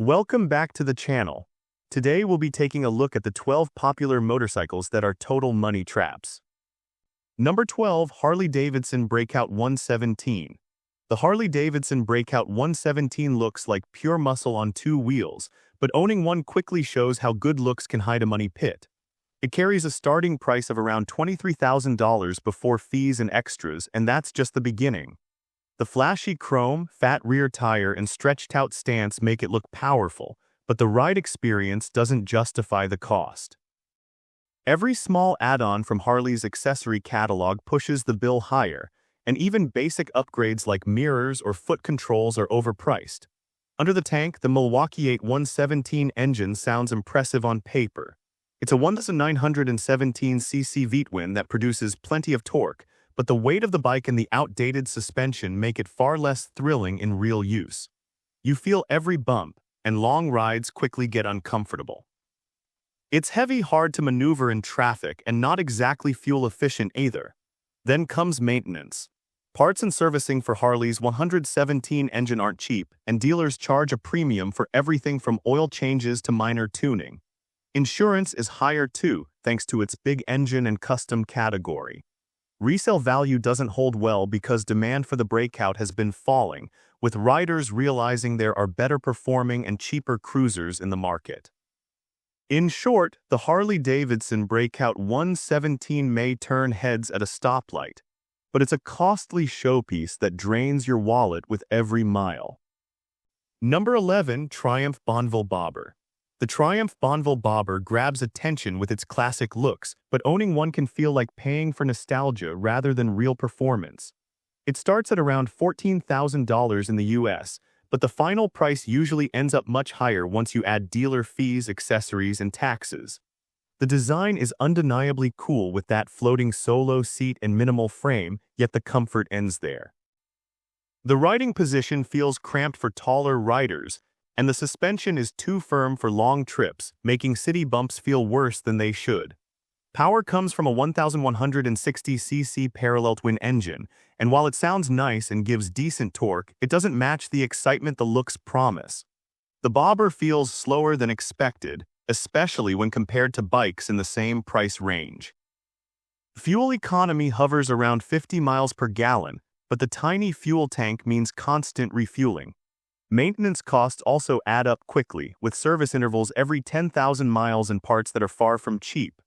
Welcome back to the channel. Today we'll be taking a look at the 12 popular motorcycles that are total money traps. Number 12, Harley-Davidson Breakout 117. The Harley-Davidson Breakout 117 looks like pure muscle on two wheels, but owning one quickly shows how good looks can hide a money pit. It carries a starting price of around $23,000 before fees and extras, and that's just the beginning. The flashy chrome, fat rear tire, and stretched-out stance make it look powerful, but the ride experience doesn't justify the cost. Every small add-on from Harley's accessory catalog pushes the bill higher, and even basic upgrades like mirrors or foot controls are overpriced. Under the tank, the Milwaukee 117 engine sounds impressive on paper. It's a 1917cc V-twin that produces plenty of torque, but the weight of the bike and the outdated suspension make it far less thrilling in real use. You feel every bump, and long rides quickly get uncomfortable. It's heavy, hard to maneuver in traffic, and not exactly fuel efficient either. Then comes maintenance. Parts and servicing for Harley's 117 engine aren't cheap, and dealers charge a premium for everything from oil changes to minor tuning. Insurance is higher too, thanks to its big engine and custom category. Resale value doesn't hold well because demand for the Breakout has been falling, with riders realizing there are better performing and cheaper cruisers in the market. In short, the Harley-Davidson Breakout 117 may turn heads at a stoplight, but it's a costly showpiece that drains your wallet with every mile. Number 11, Triumph Bonneville Bobber. The Triumph Bonneville Bobber grabs attention with its classic looks, but owning one can feel like paying for nostalgia rather than real performance. It starts at around $14,000 in the US, but the final price usually ends up much higher once you add dealer fees, accessories, and taxes. The design is undeniably cool with that floating solo seat and minimal frame, yet the comfort ends there. The riding position feels cramped for taller riders, and the suspension is too firm for long trips, making city bumps feel worse than they should. Power comes from a 1160cc parallel twin engine, and while it sounds nice and gives decent torque, it doesn't match the excitement the looks promise. The Bobber feels slower than expected, especially when compared to bikes in the same price range. Fuel economy hovers around 50 miles per gallon, but the tiny fuel tank means constant refueling. Maintenance costs also add up quickly, with service intervals every 10,000 miles and parts that are far from cheap.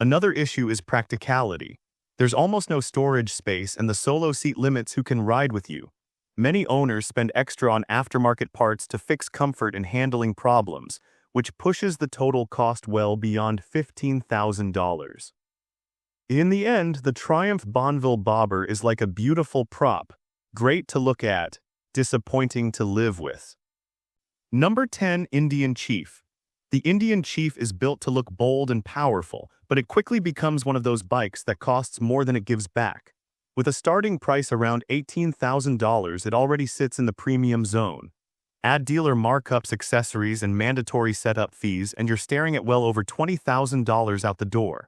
Another issue is practicality. There's almost no storage space, and the solo seat limits who can ride with you. Many owners spend extra on aftermarket parts to fix comfort and handling problems, which pushes the total cost well beyond $15,000. In the end, the Triumph Bonneville Bobber is like a beautiful prop, great to look at, disappointing to live with. Number 10, Indian Chief. The Indian Chief is built to look bold and powerful, but it quickly becomes one of those bikes that costs more than it gives back. With a starting price around $18,000, it already sits in the premium zone. Add dealer markups, accessories, and mandatory setup fees, and you're staring at well over $20,000 out the door.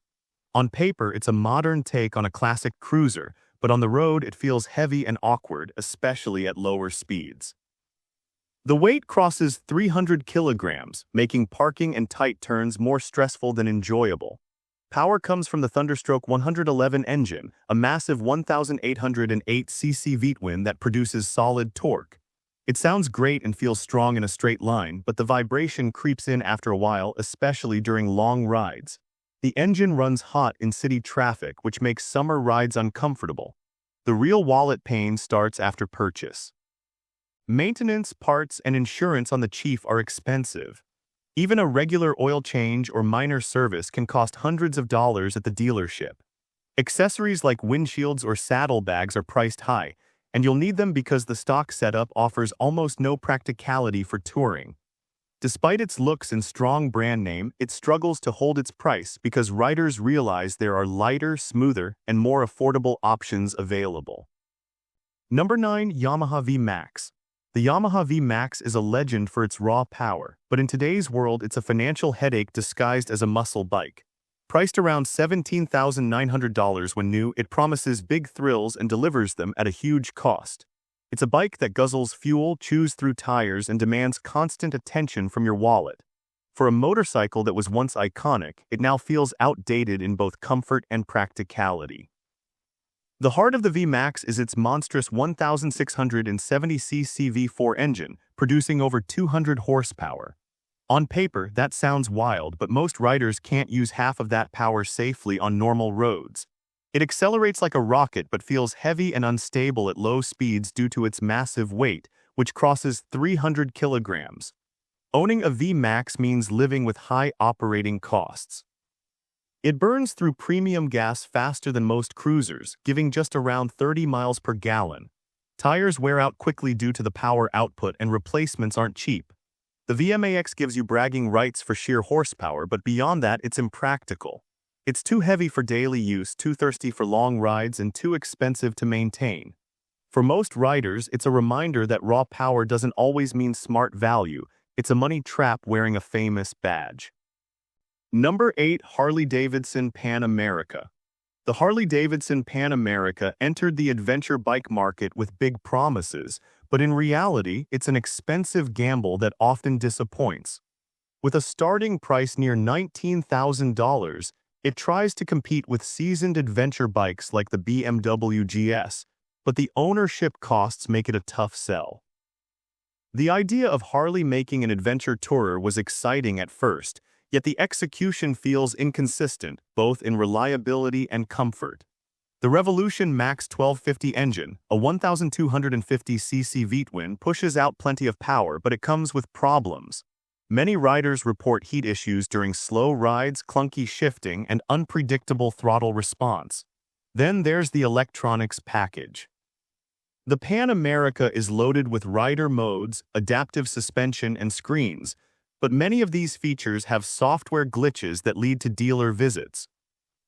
On paper, it's a modern take on a classic cruiser, but on the road it feels heavy and awkward, especially at lower speeds. The weight crosses 300 kilograms, making parking and tight turns more stressful than enjoyable. Power comes from the Thunderstroke 111 engine, a massive 1808cc V-twin that produces solid torque. It sounds great and feels strong in a straight line, but the vibration creeps in after a while, especially during long rides. The engine runs hot in city traffic, which makes summer rides uncomfortable. The real wallet pain starts after purchase. Maintenance, parts, and insurance on the Chief are expensive. Even a regular oil change or minor service can cost hundreds of dollars at the dealership. Accessories like windshields or saddlebags are priced high, and you'll need them because the stock setup offers almost no practicality for touring. Despite its looks and strong brand name, it struggles to hold its price because riders realize there are lighter, smoother, and more affordable options available. Number 9, Yamaha V-Max. The Yamaha V-Max is a legend for its raw power, but in today's world it's a financial headache disguised as a muscle bike. Priced around $17,900 when new, it promises big thrills and delivers them at a huge cost. It's a bike that guzzles fuel, chews through tires, and demands constant attention from your wallet. For a motorcycle that was once iconic, it now feels outdated in both comfort and practicality. The heart of the V-Max is its monstrous 1,670cc V4 engine, producing over 200 horsepower. On paper, that sounds wild, but most riders can't use half of that power safely on normal roads. It accelerates like a rocket but feels heavy and unstable at low speeds due to its massive weight, which crosses 300 kilograms. Owning a V-Max means living with high operating costs. It burns through premium gas faster than most cruisers, giving just around 30 miles per gallon. Tires wear out quickly due to the power output, and replacements aren't cheap. The VMAX gives you bragging rights for sheer horsepower, but beyond that, it's impractical. It's too heavy for daily use, too thirsty for long rides, and too expensive to maintain. For most riders, it's a reminder that raw power doesn't always mean smart value. It's a money trap wearing a famous badge. Number 8. Harley-Davidson Pan America. The Harley-Davidson Pan America entered the adventure bike market with big promises, but in reality, it's an expensive gamble that often disappoints. With a starting price near $19,000, it tries to compete with seasoned adventure bikes like the BMW GS, but the ownership costs make it a tough sell. The idea of Harley making an adventure tourer was exciting at first, yet the execution feels inconsistent, both in reliability and comfort. The Revolution Max 1250 engine, a 1,250cc V-twin, pushes out plenty of power, but it comes with problems. Many riders report heat issues during slow rides, clunky shifting, and unpredictable throttle response. Then there's the electronics package. The Pan America is loaded with rider modes, adaptive suspension, and screens, but many of these features have software glitches that lead to dealer visits.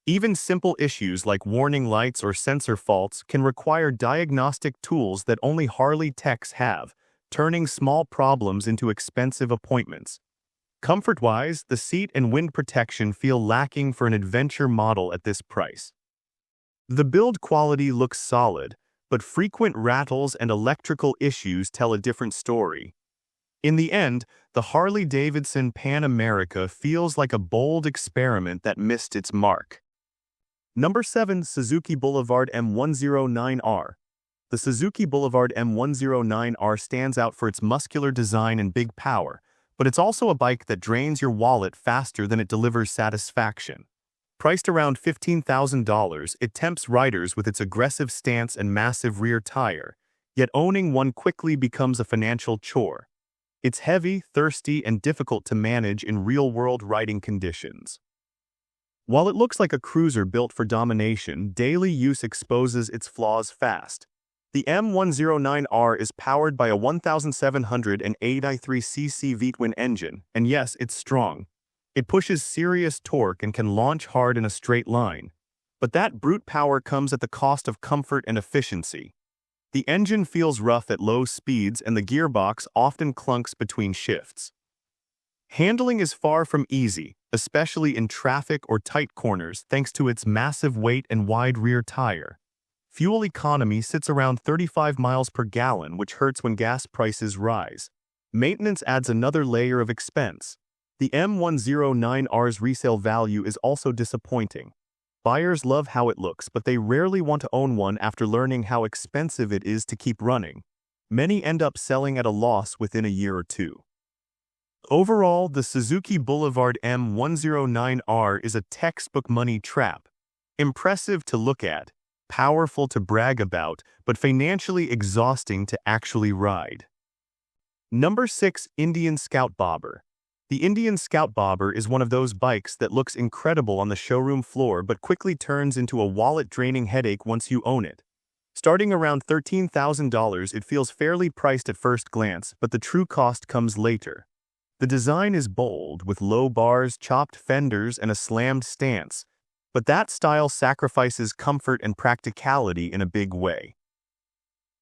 Even simple issues like warning lights or sensor faults can require diagnostic tools that only Harley techs have, turning small problems into expensive appointments. Comfort-wise, the seat and wind protection feel lacking for an adventure model at this price. The build quality looks solid, but frequent rattles and electrical issues tell a different story. In the end, the Harley-Davidson Pan America feels like a bold experiment that missed its mark. Number 7. Suzuki Boulevard M109R. The Suzuki Boulevard M109R stands out for its muscular design and big power, but it's also a bike that drains your wallet faster than it delivers satisfaction. Priced around $15,000, it tempts riders with its aggressive stance and massive rear tire, yet owning one quickly becomes a financial chore. It's heavy, thirsty, and difficult to manage in real-world riding conditions. While it looks like a cruiser built for domination, daily use exposes its flaws fast. The M109R is powered by a 1,783cc V-twin engine, and yes, it's strong. It pushes serious torque and can launch hard in a straight line. But that brute power comes at the cost of comfort and efficiency. The engine feels rough at low speeds, and the gearbox often clunks between shifts. Handling is far from easy, especially in traffic or tight corners, thanks to its massive weight and wide rear tire. Fuel economy sits around 35 miles per gallon, which hurts when gas prices rise. Maintenance adds another layer of expense. The M109R's resale value is also disappointing. Buyers love how it looks, but they rarely want to own one after learning how expensive it is to keep running. Many end up selling at a loss within a year or two. Overall, the Suzuki Boulevard M109R is a textbook money trap. Impressive to look at, powerful to brag about, but financially exhausting to actually ride. Number 6. Indian Scout Bobber. The Indian Scout Bobber is one of those bikes that looks incredible on the showroom floor but quickly turns into a wallet-draining headache once you own it. Starting around $13,000, it feels fairly priced at first glance, but the true cost comes later. The design is bold, with low bars, chopped fenders, and a slammed stance, but that style sacrifices comfort and practicality in a big way.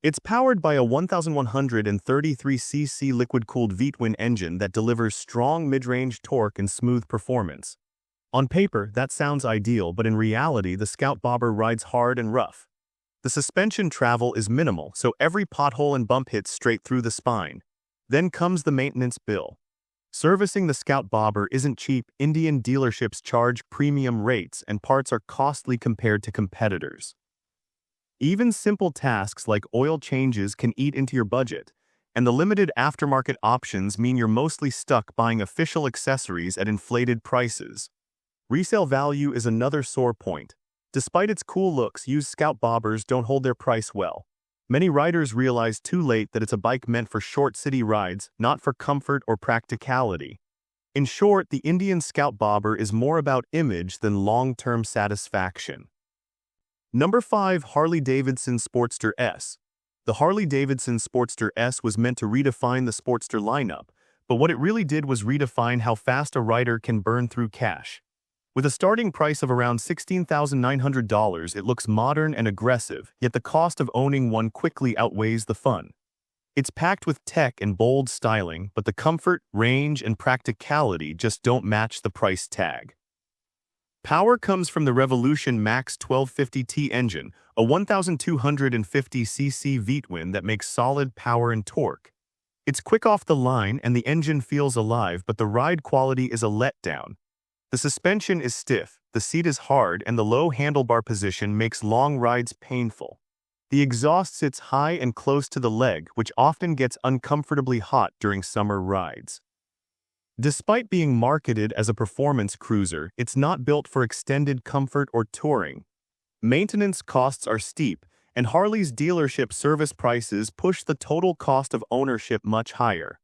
It's powered by a 1,133cc liquid-cooled V-twin engine that delivers strong mid-range torque and smooth performance. On paper, that sounds ideal, but in reality, the Scout Bobber rides hard and rough. The suspension travel is minimal, so every pothole and bump hits straight through the spine. Then comes the maintenance bill. Servicing the Scout Bobber isn't cheap. Indian dealerships charge premium rates and parts are costly compared to competitors. Even simple tasks like oil changes can eat into your budget, and the limited aftermarket options mean you're mostly stuck buying official accessories at inflated prices. Resale value is another sore point. Despite its cool looks, used Scout Bobbers don't hold their price well. Many riders realize too late that it's a bike meant for short city rides, not for comfort or practicality. In short, the Indian Scout Bobber is more about image than long-term satisfaction. Number 5. Harley-Davidson Sportster S. The Harley-Davidson Sportster S was meant to redefine the Sportster lineup, but what it really did was redefine how fast a rider can burn through cash. With a starting price of around $16,900, it looks modern and aggressive, yet the cost of owning one quickly outweighs the fun. It's packed with tech and bold styling, but the comfort, range, and practicality just don't match the price tag. Power comes from the Revolution Max 1250T engine, a 1,250cc V-twin that makes solid power and torque. It's quick off the line and the engine feels alive, but the ride quality is a letdown. The suspension is stiff, the seat is hard, and the low handlebar position makes long rides painful. The exhaust sits high and close to the leg, which often gets uncomfortably hot during summer rides. Despite being marketed as a performance cruiser, it's not built for extended comfort or touring. Maintenance costs are steep, and Harley's dealership service prices push the total cost of ownership much higher.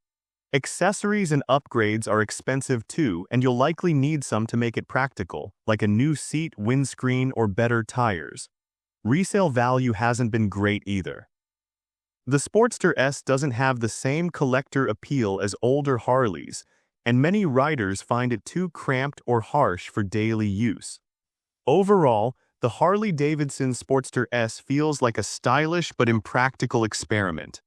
Accessories and upgrades are expensive too, and you'll likely need some to make it practical, like a new seat, windscreen, or better tires. Resale value hasn't been great either. The Sportster S doesn't have the same collector appeal as older Harleys, and many riders find it too cramped or harsh for daily use. Overall, the Harley-Davidson Sportster S feels like a stylish but impractical experiment.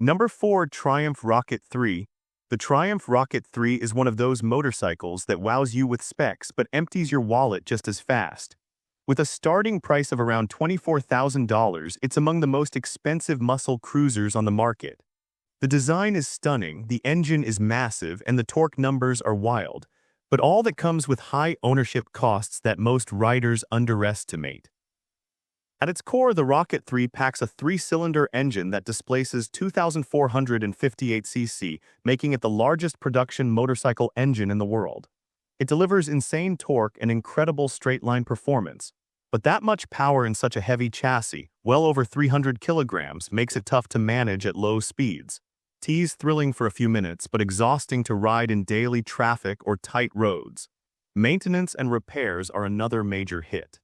Number 4. Triumph Rocket 3. The Triumph Rocket 3 is one of those motorcycles that wows you with specs but empties your wallet just as fast. With a starting price of around $24,000, it's among the most expensive muscle cruisers on the market. The design is stunning, the engine is massive, and the torque numbers are wild, but all that comes with high ownership costs that most riders underestimate. At its core, the Rocket 3 packs a 3-cylinder engine that displaces 2,458 cc, making it the largest production motorcycle engine in the world. It delivers insane torque and incredible straight-line performance, but that much power in such a heavy chassis, well over 300 kilograms, makes it tough to manage at low speeds. It's thrilling for a few minutes, but exhausting to ride in daily traffic or tight roads. Maintenance and repairs are another major hit.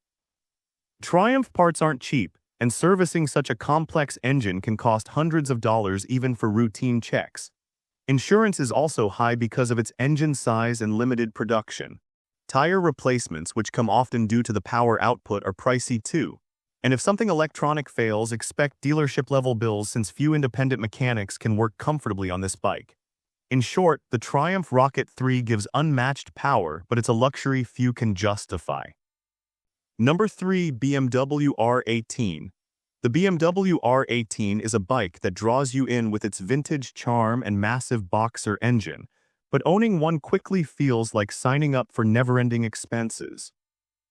Triumph parts aren't cheap, and servicing such a complex engine can cost hundreds of dollars even for routine checks. Insurance is also high because of its engine size and limited production. Tire replacements, which come often due to the power output, are pricey too. And if something electronic fails, expect dealership-level bills since few independent mechanics can work comfortably on this bike. In short, the Triumph Rocket 3 gives unmatched power, but it's a luxury few can justify. Number 3. BMW R18. The BMW R18 is a bike that draws you in with its vintage charm and massive boxer engine, but owning one quickly feels like signing up for never-ending expenses.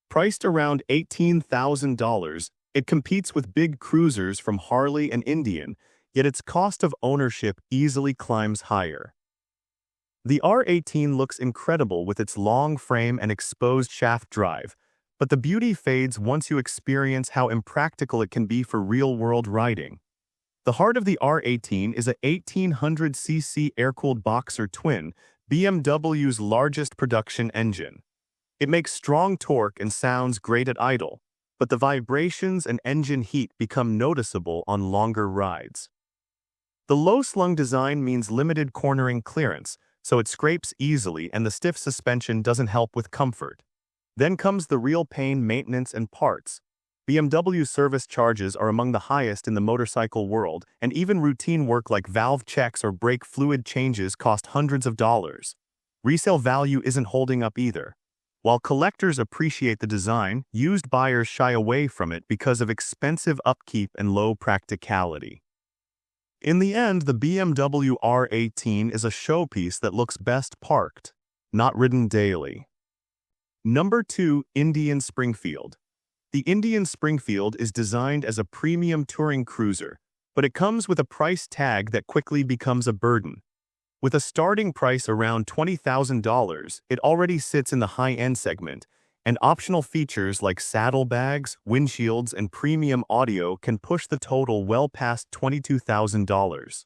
Priced around $18,000, it competes with big cruisers from Harley and Indian, yet its cost of ownership easily climbs higher. The R18 looks incredible with its long frame and exposed shaft drive, but the beauty fades once you experience how impractical it can be for real-world riding. The heart of the R18 is a 1,800cc air-cooled boxer twin, BMW's largest production engine. It makes strong torque and sounds great at idle, but the vibrations and engine heat become noticeable on longer rides. The low-slung design means limited cornering clearance, so it scrapes easily and the stiff suspension doesn't help with comfort. Then comes the real pain: maintenance and parts. BMW service charges are among the highest in the motorcycle world, and even routine work like valve checks or brake fluid changes cost hundreds of dollars. Resale value isn't holding up either. While collectors appreciate the design, used buyers shy away from it because of expensive upkeep and low practicality. In the end, the BMW R18 is a showpiece that looks best parked, not ridden daily. Number 2. Indian Springfield. The Indian Springfield is designed as a premium touring cruiser, but it comes with a price tag that quickly becomes a burden. With a starting price around $20,000, it already sits in the high-end segment, and optional features like saddlebags, windshields, and premium audio can push the total well past $22,000.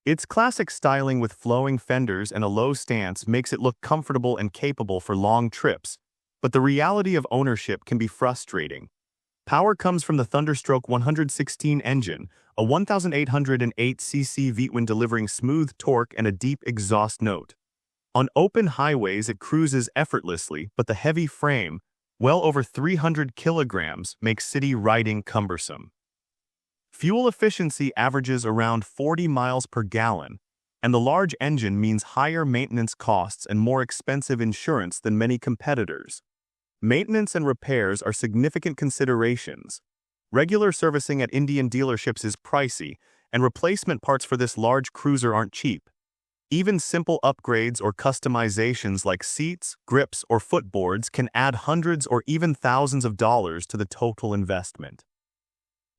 Its classic styling with flowing fenders and a low stance makes it look comfortable and capable for long trips, but the reality of ownership can be frustrating. Power comes from the Thunderstroke 116 engine, a 1,808cc V-twin delivering smooth torque and a deep exhaust note. On open highways it cruises effortlessly, but the heavy frame, well over 300 kilograms, makes city riding cumbersome. Fuel efficiency averages around 40 miles per gallon, and the large engine means higher maintenance costs and more expensive insurance than many competitors. Maintenance and repairs are significant considerations. Regular servicing at Indian dealerships is pricey, and replacement parts for this large cruiser aren't cheap. Even simple upgrades or customizations like seats, grips, or footboards can add hundreds or even thousands of dollars to the total investment.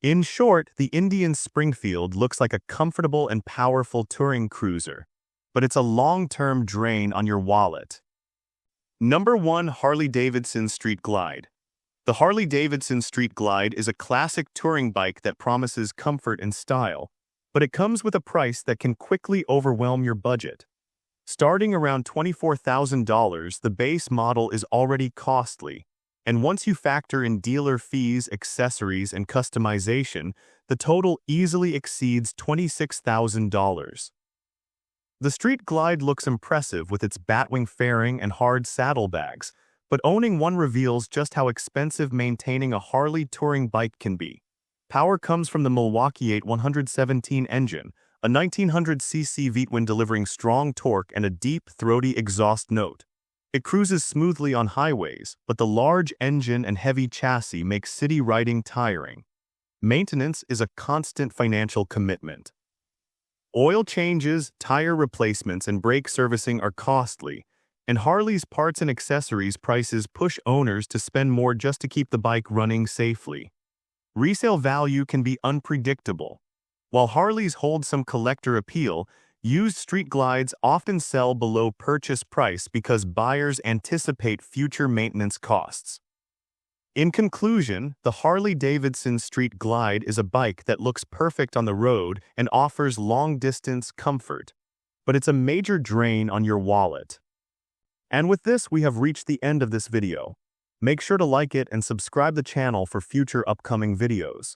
In short, the Indian Springfield looks like a comfortable and powerful touring cruiser, but it's a long-term drain on your wallet. Number 1. Harley-Davidson Street Glide. The Harley-Davidson Street Glide is a classic touring bike that promises comfort and style, but it comes with a price that can quickly overwhelm your budget. Starting around $24,000, the base model is already costly, and once you factor in dealer fees, accessories, and customization, the total easily exceeds $26,000. The Street Glide looks impressive with its batwing fairing and hard saddlebags, but owning one reveals just how expensive maintaining a Harley touring bike can be. Power comes from the Milwaukee 117 engine, a 1900cc V-twin delivering strong torque and a deep, throaty exhaust note. It cruises smoothly on highways, but the large engine and heavy chassis make city riding tiring. Maintenance is a constant financial commitment. Oil changes, tire replacements, and brake servicing are costly, and Harley's parts and accessories prices push owners to spend more just to keep the bike running safely. Resale value can be unpredictable. While Harleys hold some collector appeal, used Street Glides often sell below purchase price because buyers anticipate future maintenance costs. In conclusion, the Harley-Davidson Street Glide is a bike that looks perfect on the road and offers long-distance comfort, but it's a major drain on your wallet. And with this, we have reached the end of this video. Make sure to like it and subscribe the channel for future upcoming videos.